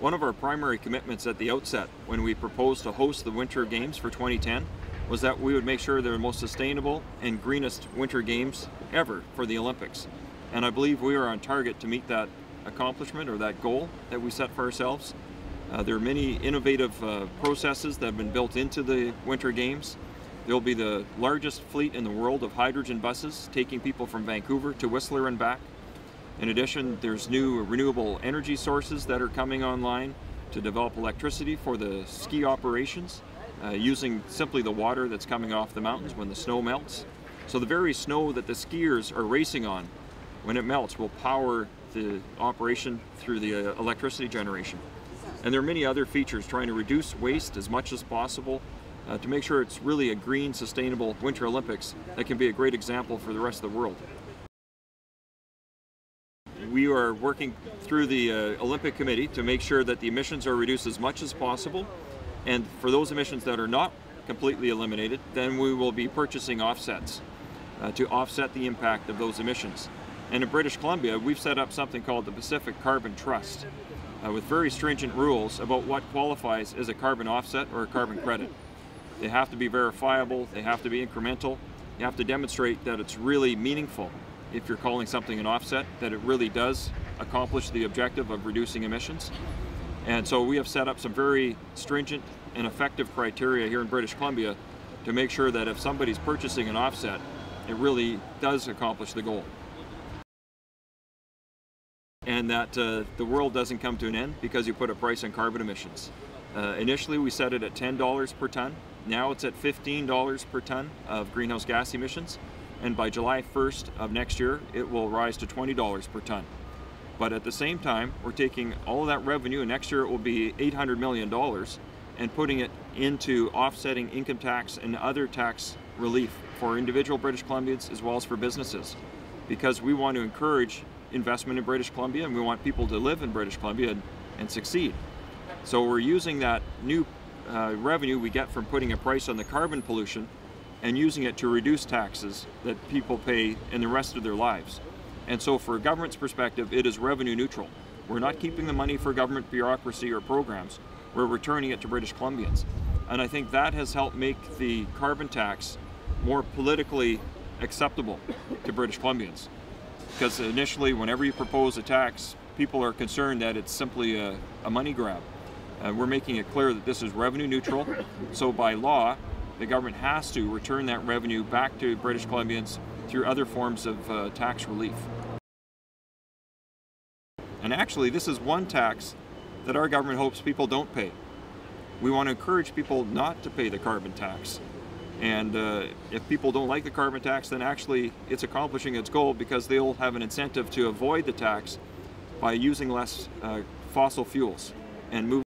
One of our primary commitments at the outset when we proposed to host the Winter Games for 2010 was that we would make sure they're the most sustainable and greenest Winter Games ever for the Olympics. And I believe we are on target to meet that accomplishment or that goal that we set for ourselves. There are many innovative processes that have been built into the Winter Games. There will be the largest fleet in the world of hydrogen buses taking people from Vancouver to Whistler and back. In addition, there's new renewable energy sources that are coming online to develop electricity for the ski operations, using simply the water that's coming off the mountains when the snow melts. So the very snow that the skiers are racing on, when it melts, will power the operation through the electricity generation. And there are many other features trying to reduce waste as much as possible to make sure it's really a green, sustainable Winter Olympics that can be a great example for the rest of the world. We are working through the Olympic Committee to make sure that the emissions are reduced as much as possible. And for those emissions that are not completely eliminated, then we will be purchasing offsets to offset the impact of those emissions. And in British Columbia, we've set up something called the Pacific Carbon Trust with very stringent rules about what qualifies as a carbon offset or a carbon credit. They have to be verifiable, they have to be incremental, you have to demonstrate that it's really meaningful if you're calling something an offset, that it really does accomplish the objective of reducing emissions. And so we have set up some very stringent and effective criteria here in British Columbia to make sure that if somebody's purchasing an offset, it really does accomplish the goal. And that the world doesn't come to an end because you put a price on carbon emissions. Initially we set it at $10 per ton. Now it's at $15 per ton of greenhouse gas emissions. And by July 1st of next year, it will rise to $20 per ton. But at the same time, we're taking all of that revenue, and next year it will be $800 million, and putting it into offsetting income tax and other tax relief for individual British Columbians as well as for businesses. Because we want to encourage investment in British Columbia, and we want people to live in British Columbia and succeed. So we're using that new revenue we get from putting a price on the carbon pollution and using it to reduce taxes that people pay in the rest of their lives. And so for a government's perspective, it is revenue neutral. We're not keeping the money for government bureaucracy or programs, we're returning it to British Columbians. And I think that has helped make the carbon tax more politically acceptable to British Columbians. Because initially, whenever you propose a tax, people are concerned that it's simply a money grab. We're making it clear that this is revenue neutral, so by law, the government has to return that revenue back to British Columbians through other forms of tax relief. And actually, this is one tax that our government hopes people don't pay. We want to encourage people not to pay the carbon tax. And if people don't like the carbon tax, then actually it's accomplishing its goal because they'll have an incentive to avoid the tax by using less fossil fuels and move